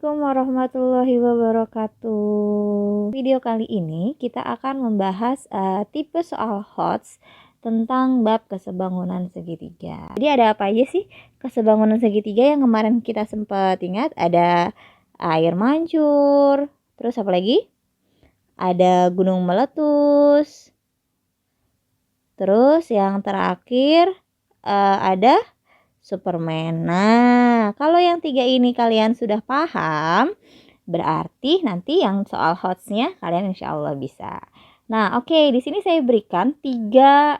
Assalamualaikum warahmatullahi wabarakatuh. Video kali ini kita akan membahas tipe soal HOTS tentang bab kesebangunan segitiga. Jadi ada apa aja sih kesebangunan segitiga yang kemarin kita sempat ingat? Ada air mancur, terus apa lagi? Ada gunung meletus. Terus yang terakhir ada Superman. Nah, kalau yang tiga ini kalian sudah paham, berarti nanti yang soal HOTS-nya kalian insya Allah bisa. Nah, oke, di sini saya berikan tiga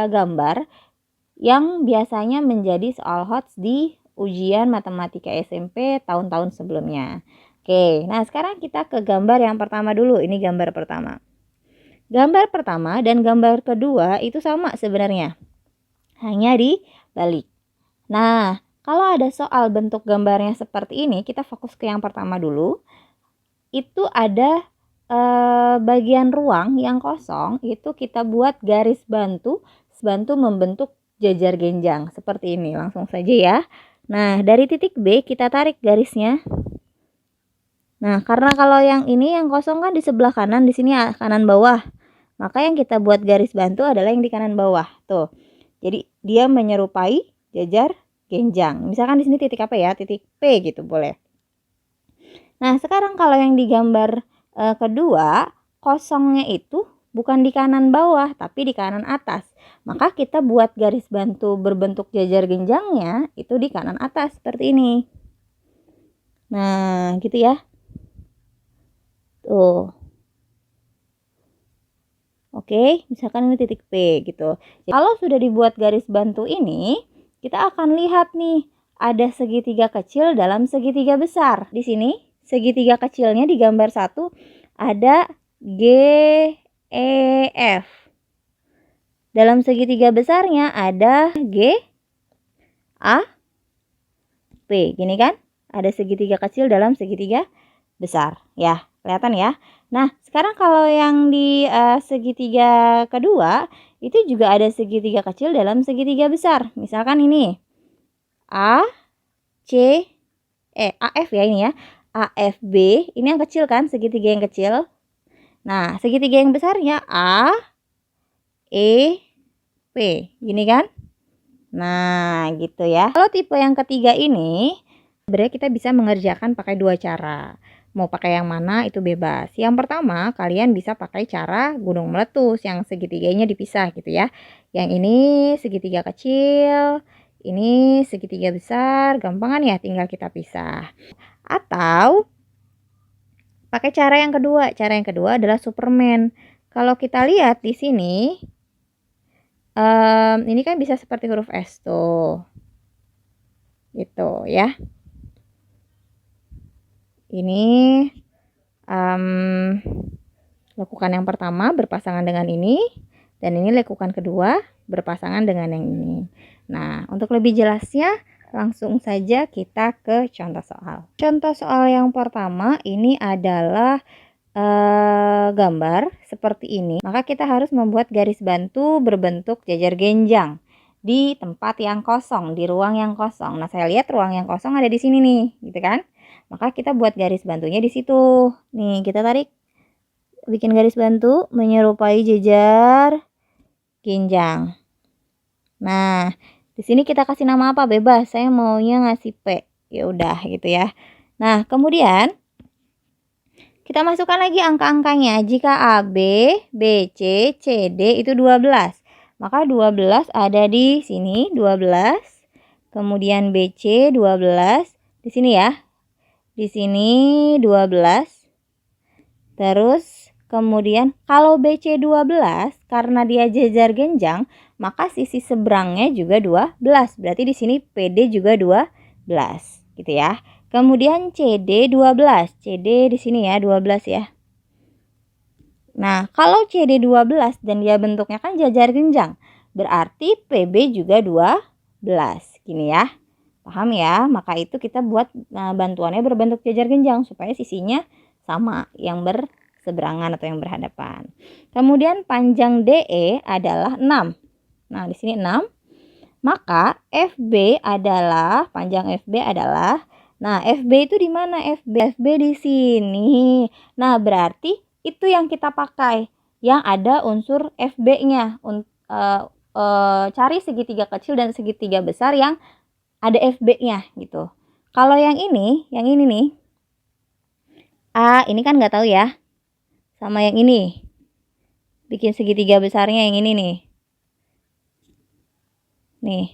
gambar yang biasanya menjadi soal HOTS di ujian matematika SMP tahun-tahun sebelumnya. Oke, nah sekarang kita ke gambar yang pertama dulu. Ini gambar pertama. Gambar pertama dan gambar kedua itu sama sebenarnya, hanya dibalik. Nah, kalau ada soal bentuk gambarnya seperti ini, kita fokus ke yang pertama dulu. Itu ada bagian ruang yang kosong, itu kita buat garis bantu membentuk jajar genjang seperti ini. Langsung saja ya. Nah, dari titik B kita tarik garisnya. Nah, karena kalau yang ini yang kosong kan di sebelah kanan, di sini kanan bawah. Maka yang kita buat garis bantu adalah yang di kanan bawah. Tuh. Jadi dia menyerupai jajar genjang. Misalkan di sini titik apa ya? Titik P gitu boleh. Nah, sekarang kalau yang digambar kedua, kosongnya itu bukan di kanan bawah, tapi di kanan atas. Maka kita buat garis bantu berbentuk jajar genjangnya itu di kanan atas seperti ini. Nah, gitu ya. Tuh. Oke, misalkan ini titik P gitu. Kalau sudah dibuat garis bantu ini, kita akan lihat nih, ada segitiga kecil dalam segitiga besar. Di sini, segitiga kecilnya di gambar 1 ada G, E, F. Dalam segitiga besarnya ada G, A, P. Gini kan? Ada segitiga kecil dalam segitiga besar. Ya, kelihatan ya? Nah, sekarang kalau yang di segitiga kedua, itu juga ada segitiga kecil dalam segitiga besar. Misalkan ini, A, C, AF ya ini ya. AFB, ini yang kecil kan, segitiga yang kecil. Nah, segitiga yang besarnya A, E, P. Gini kan? Nah, gitu ya. Kalau tipe yang ketiga ini, sebenarnya kita bisa mengerjakan pakai dua cara. Mau pakai yang mana itu bebas. Yang pertama, kalian bisa pakai cara gunung meletus yang segitiganya dipisah gitu ya. Yang ini segitiga kecil, ini segitiga besar, gampangan ya, tinggal kita pisah. Atau pakai cara yang kedua. Cara yang kedua adalah Superman. Kalau kita lihat di sini, ini kan bisa seperti huruf S tuh. Gitu ya. Ini lekukan yang pertama berpasangan dengan ini, dan ini lekukan kedua berpasangan dengan yang ini. Nah, untuk lebih jelasnya langsung saja kita ke contoh soal. Contoh soal yang pertama ini adalah gambar seperti ini. Maka kita harus membuat garis bantu berbentuk jajar genjang di tempat yang kosong, di ruang yang kosong. Nah, saya lihat ruang yang kosong ada di sini nih, gitu kan? Maka kita buat garis bantunya di situ. Nih, kita tarik, bikin garis bantu menyerupai jajar genjang. Nah, di sini kita kasih nama apa? Bebas. Saya maunya ngasih P. Ya udah gitu ya. Nah, kemudian kita masukkan lagi angka-angkanya. Jika AB, BC, CD itu 12. Maka 12 ada di sini 12. Kemudian BC 12 di sini ya. Di sini 12. Terus kemudian kalau BC 12 karena dia jajar genjang, maka sisi seberangnya juga 12. Berarti di sini PD juga 12 gitu ya. Kemudian CD 12. CD di sini ya 12 ya. Nah, kalau CD 12 dan dia bentuknya kan jajar genjang, berarti PB juga 12. Gini ya. Paham ya? Maka itu kita buat bantuannya berbentuk jajar genjang supaya sisinya sama, yang berseberangan atau yang berhadapan. Kemudian panjang DE adalah 6. Nah, di sini 6. Maka FB adalah, panjang FB adalah Nah, FB itu di mana? FB di sini. Nah, berarti itu yang kita pakai, yang ada unsur FB-nya. Cari segitiga kecil dan segitiga besar yang ada FB-nya gitu. Kalau yang ini nih, A ini kan nggak tahu ya. Sama yang ini. Bikin segitiga besarnya yang ini nih. Nih.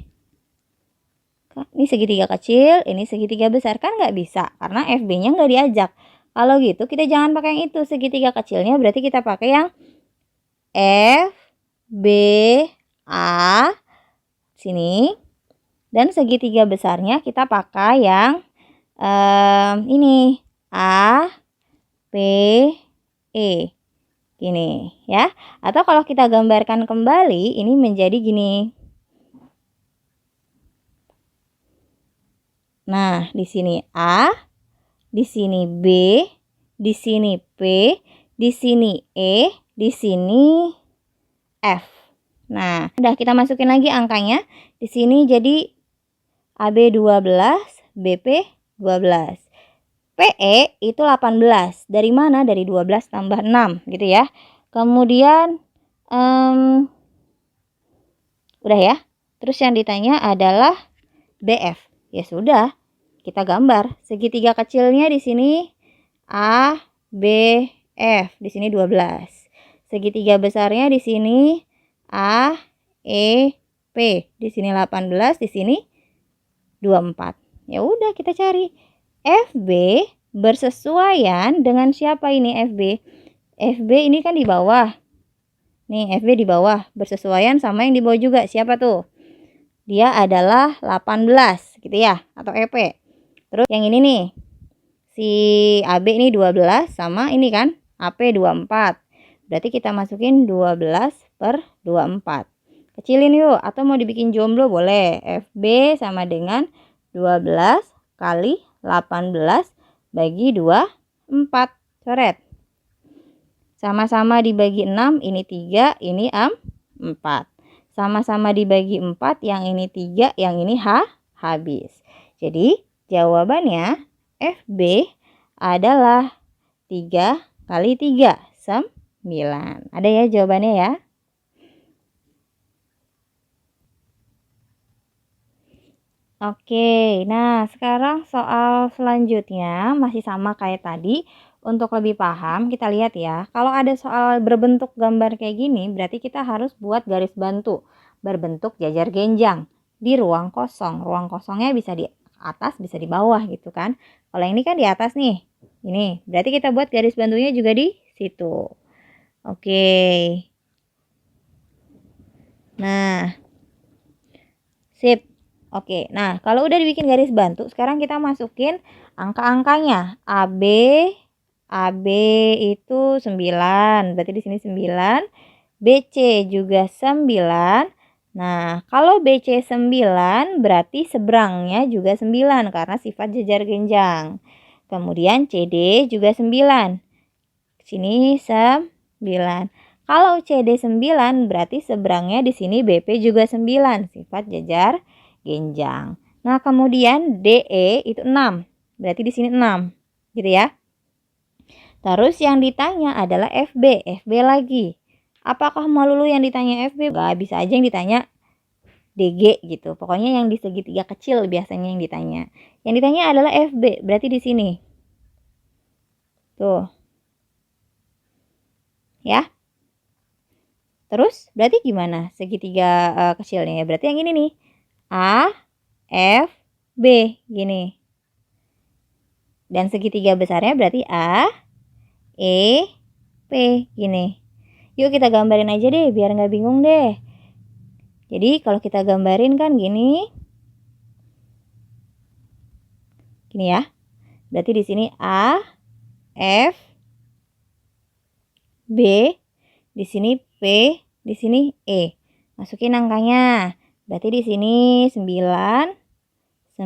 Ini segitiga kecil, ini segitiga besar. Kan nggak bisa, karena FB-nya nggak diajak. Kalau gitu, kita jangan pakai yang itu. Segitiga kecilnya berarti kita pakai yang F, B, A, sini. Dan segitiga besarnya kita pakai yang ini. A, P, E. Gini ya. Atau kalau kita gambarkan kembali, ini menjadi gini. Nah, di sini A, di sini B, di sini P, di sini E, di sini F. Nah, udah kita masukin lagi angkanya. Di sini jadi AB 12, BP 12. PE itu 18. Dari mana? Dari 12 tambah 6 gitu ya. Kemudian udah ya. Terus yang ditanya adalah BF. Ya sudah, kita gambar. Segitiga kecilnya di sini A, B, F. Di sini 12. Segitiga besarnya di sini A, E, P. Di sini 18, di sini 24. Ya udah, kita cari. FB bersesuaian dengan siapa ini FB? FB ini kan di bawah. Nih, FB di bawah. Bersesuaian sama yang di bawah juga. Siapa tuh? Dia adalah 18 gitu ya, atau EP. Terus yang ini nih, si AB ini 12 sama ini kan, AP 24. Berarti kita masukin 12 per 24. Kecilin yuk, atau mau dibikin jomblo boleh. FB sama dengan 12 kali 18 bagi 24. Coret. Sama-sama dibagi 6, ini 3, ini 4. Sama-sama dibagi 4, yang ini 3, yang ini habis. Jadi jawabannya FB adalah 3 kali 3, 9. Ada ya jawabannya ya? Oke, nah sekarang soal selanjutnya masih sama kayak tadi. Untuk lebih paham, kita lihat ya. Kalau ada soal berbentuk gambar kayak gini, berarti kita harus buat garis bantu berbentuk jajar genjang di ruang kosong. Ruang kosongnya bisa di atas, bisa di bawah gitu kan. Kalau ini kan di atas nih. Ini, berarti kita buat garis bantunya juga di situ. Oke. Nah, sip. Oke, nah kalau udah dibikin garis bantu, sekarang kita masukin angka-angkanya. AB itu 9, berarti di sini 9. BC juga 9. Nah, kalau BC 9 berarti seberangnya juga 9 karena sifat jajar genjang. Kemudian CD juga 9. Sini 9. Kalau CD 9 berarti seberangnya di sini BP juga 9, sifat jajar genjang. Nah, kemudian DE itu 6. Berarti di sini 6. Gitu ya. Terus yang ditanya adalah FB. FB lagi. Apakah melulu yang ditanya FB? Gak, bisa aja yang ditanya DG gitu. Pokoknya yang di segitiga kecil biasanya yang ditanya. Yang ditanya adalah FB. Berarti di sini. Tuh. Ya. Terus berarti gimana segitiga kecilnya ya? Berarti yang ini nih. A, F, B. Gini. Dan segitiga besarnya berarti A, E, P. Gini. Yuk kita gambarin aja deh biar nggak bingung deh. Jadi kalau kita gambarin kan gini. Gini ya. Berarti di sini A, F, B, di sini P, di sini E. Masukin angkanya. Berarti di sini 9, 9,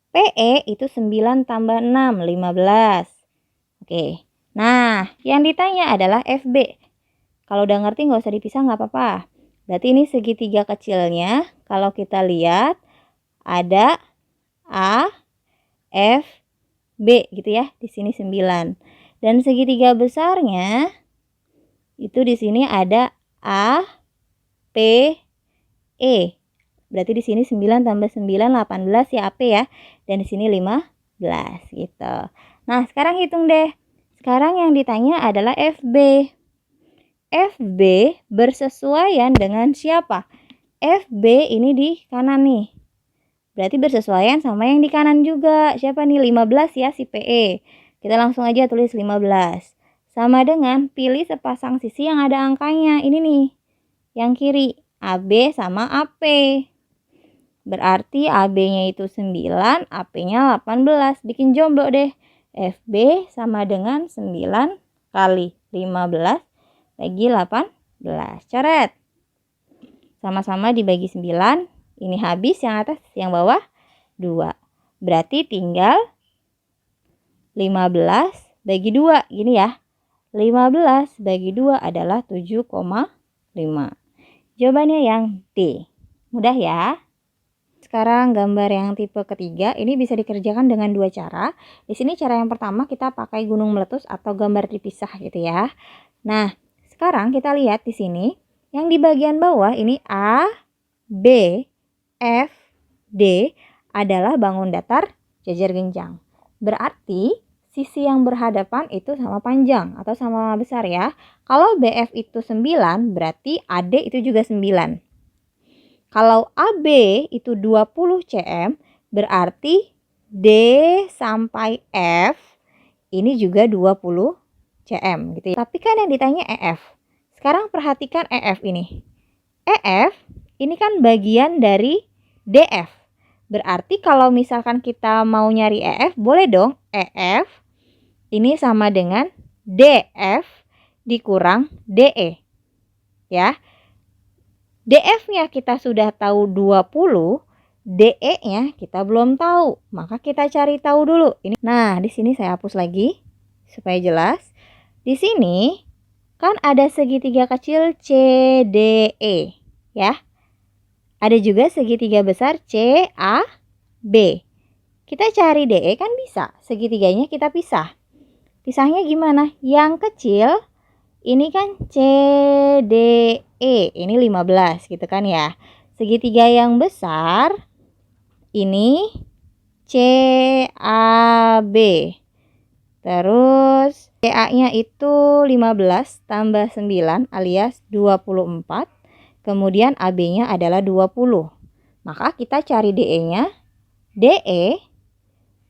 PE itu 9 tambah 6, 15. Oke. Nah, yang ditanya adalah FB. Kalau udah ngerti nggak usah dipisah nggak apa-apa. Berarti ini segitiga kecilnya. Kalau kita lihat ada A, FB gitu ya. Di sini 9. Dan segitiga besarnya itu di sini ada APE. Berarti di sini 9 tambah 9 18 ya AP ya. Dan di sini 15 gitu. Nah, sekarang hitung deh. Sekarang yang ditanya adalah FB. FB bersesuaian dengan siapa? FB ini di kanan nih. Berarti bersesuaian sama yang di kanan juga. Siapa nih? 15 ya si PE. Kita langsung aja tulis 15. Sama dengan pilih sepasang sisi yang ada angkanya. Ini nih. Yang kiri. AB sama AP. Berarti AB-nya itu 9, AP-nya 18. Bikin jomblo deh. FB sama dengan 9 kali 15 bagi 18. Coret. Sama-sama dibagi 9. Ini habis yang atas, yang bawah 2. Berarti tinggal 15 bagi 2. Gini ya. 15 bagi 2 adalah 7,5. Jawabannya yang D. Mudah ya. Sekarang gambar yang tipe ketiga, ini bisa dikerjakan dengan dua cara. Di sini cara yang pertama kita pakai gunung meletus atau gambar dipisah gitu ya. Nah, sekarang kita lihat di sini, yang di bagian bawah ini A, B, F, D adalah bangun datar jajar genjang. Berarti sisi yang berhadapan itu sama panjang atau sama besar ya. Kalau BF itu 9, berarti AD itu juga 9. Kalau AB itu 20 cm, berarti D sampai F ini juga 20 cm gitu ya. Tapi kan yang ditanya EF. Sekarang perhatikan EF ini. EF ini kan bagian dari DF. Berarti kalau misalkan kita mau nyari EF, boleh dong EF ini sama dengan DF dikurang DE. Ya. DF-nya kita sudah tahu 20, DE-nya kita belum tahu. Maka kita cari tahu dulu. Nah, di sini saya hapus lagi supaya jelas. Di sini kan ada segitiga kecil CDE, ya. Ada juga segitiga besar CAB. Kita cari DE kan bisa. Segitiganya kita pisah. Pisahnya gimana? Yang kecil ini kan CDE, ini 15 gitu kan ya. Segitiga yang besar ini CAB. Terus CA-nya itu 15 tambah 9 alias 24. Kemudian AB-nya adalah 20. Maka kita cari DE-nya. DE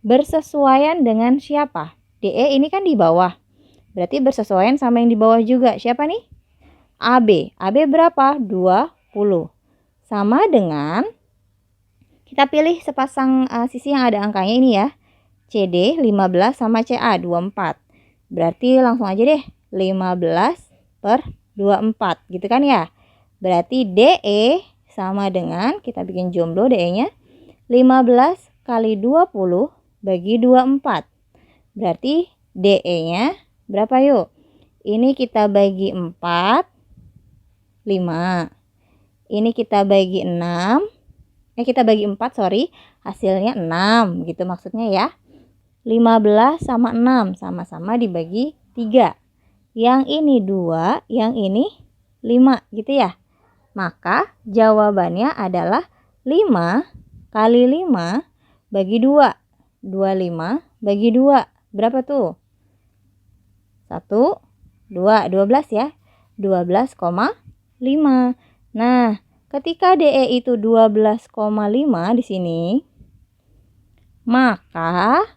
bersesuaian dengan siapa? DE ini kan di bawah. Berarti bersesuaian sama yang di bawah juga. Siapa nih? AB. AB berapa? 20. Sama dengan kita pilih sepasang sisi yang ada angkanya ini ya. CD 15 sama CA 24. Berarti langsung aja deh. 15 per 24 gitu kan ya. Berarti DE sama dengan, kita bikin jomblo DE-nya. 15 kali 20 bagi 24. Berarti DE-nya berapa yuk? Ini kita bagi 4, 5. Ini kita bagi 6. Kita bagi 4, sorry. Hasilnya 6 gitu maksudnya ya. 15 sama 6 sama-sama dibagi 3. Yang ini 2, yang ini 5 gitu ya. Maka jawabannya adalah 5 kali 5 bagi 2. 25 bagi 2. Berapa tuh? 1, 2, 12 ya. 12,5. Nah, ketika DE itu 12,5 di sini, maka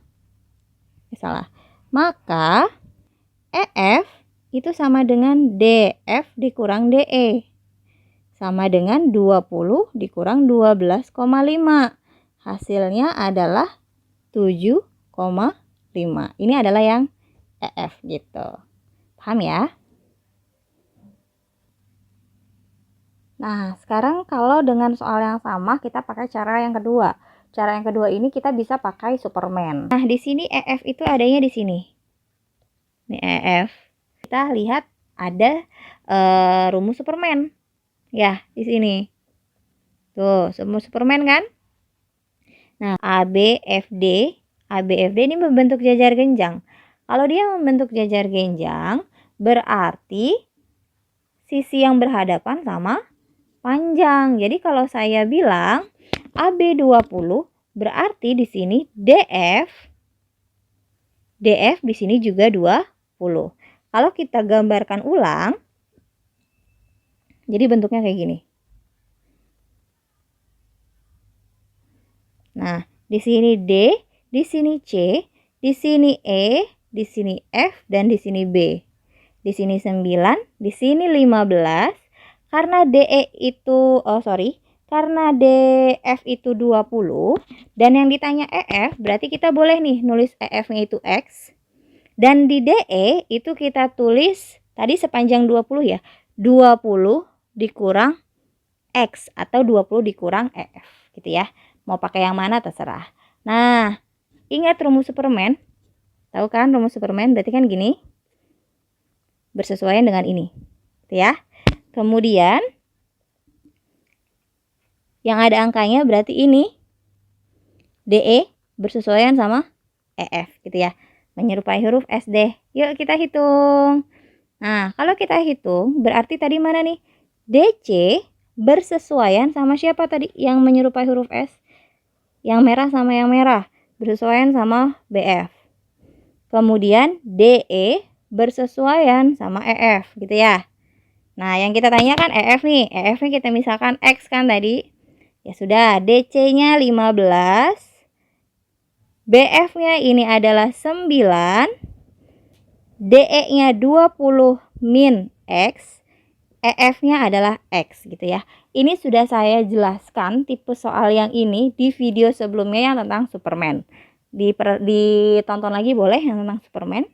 EF itu sama dengan DF dikurang DE. Sama dengan 20 dikurang 12,5. Hasilnya adalah 7,5. Ini adalah yang EF gitu. Paham ya? Nah, sekarang kalau dengan soal yang sama kita pakai cara yang kedua. Cara yang kedua ini kita bisa pakai Superman. Nah, di sini EF itu adanya di sini. Ini EF. Kita lihat ada rumus Superman. Ya, di sini. Tuh, rumus Superman kan? Nah, ABFD ABFD ini membentuk jajar genjang. Kalau dia membentuk jajar genjang, berarti sisi yang berhadapan sama panjang. Jadi kalau saya bilang AB 20, berarti di sini DF di sini juga 20. Kalau kita gambarkan ulang, jadi bentuknya kayak gini. Nah, di sini D, di sini C, di sini E, di sini F, dan di sini B. Di sini 9, di sini 15. Karena DE itu, karena DF itu 20, dan yang ditanya EF, berarti kita boleh nih nulis EF-nya itu X. Dan di DE itu kita tulis, tadi sepanjang 20 ya, 20 dikurang X atau 20 dikurang EF gitu ya. Mau pakai yang mana terserah. Nah, ingat rumus Superman. Tahu kan rumus Superman? Berarti kan gini. Bersesuaian dengan ini. Gitu ya. Kemudian yang ada angkanya berarti ini DE bersesuaian sama EF gitu ya. Menyerupai huruf SD. Yuk kita hitung. Nah, kalau kita hitung berarti tadi mana nih? DC bersesuaian sama siapa tadi yang menyerupai huruf S? Yang merah sama yang merah bersesuaian sama BF. Kemudian DE bersesuaian sama EF gitu ya. Nah, yang kita tanyakan EF nih. EF-nya kita misalkan X kan tadi. Ya sudah, DC-nya 15. BF-nya ini adalah 9. DE-nya 20 min X. EF-nya adalah X gitu ya. Ini sudah saya jelaskan tipe soal yang ini di video sebelumnya yang tentang Superman. Ditonton lagi boleh yang tentang Superman.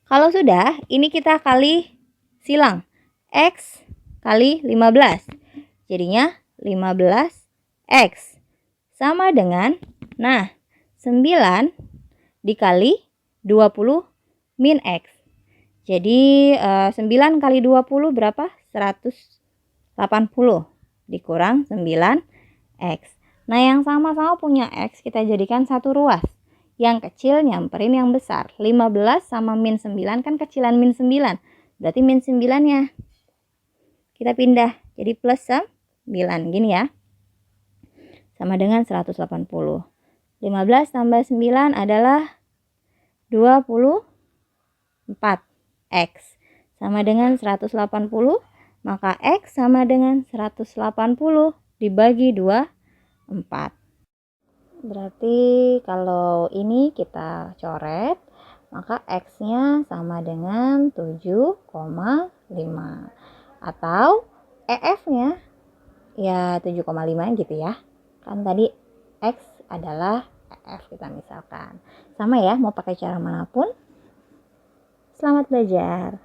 Kalau sudah, ini kita kali silang. X kali 15. Jadinya 15X. Sama dengan, 9 dikali 20 min X. Jadi 9 kali 20 berapa? 180 dikurang 9X. Nah, yang sama-sama punya X kita jadikan satu ruas. Yang kecil nyamperin yang besar. 15 sama min 9 kan kecilan min 9. Berarti min 9-nya kita pindah jadi plus 9 gini ya. Sama dengan 180. 15 tambah 9 adalah 24. X sama dengan 180, maka X sama dengan 180 dibagi 24. Berarti kalau ini kita coret, maka X-nya sama dengan 7,5. Atau EF-nya ya 7,5 gitu ya. Kan tadi X adalah EF kita misalkan. Sama ya, mau pakai cara manapun. Selamat belajar.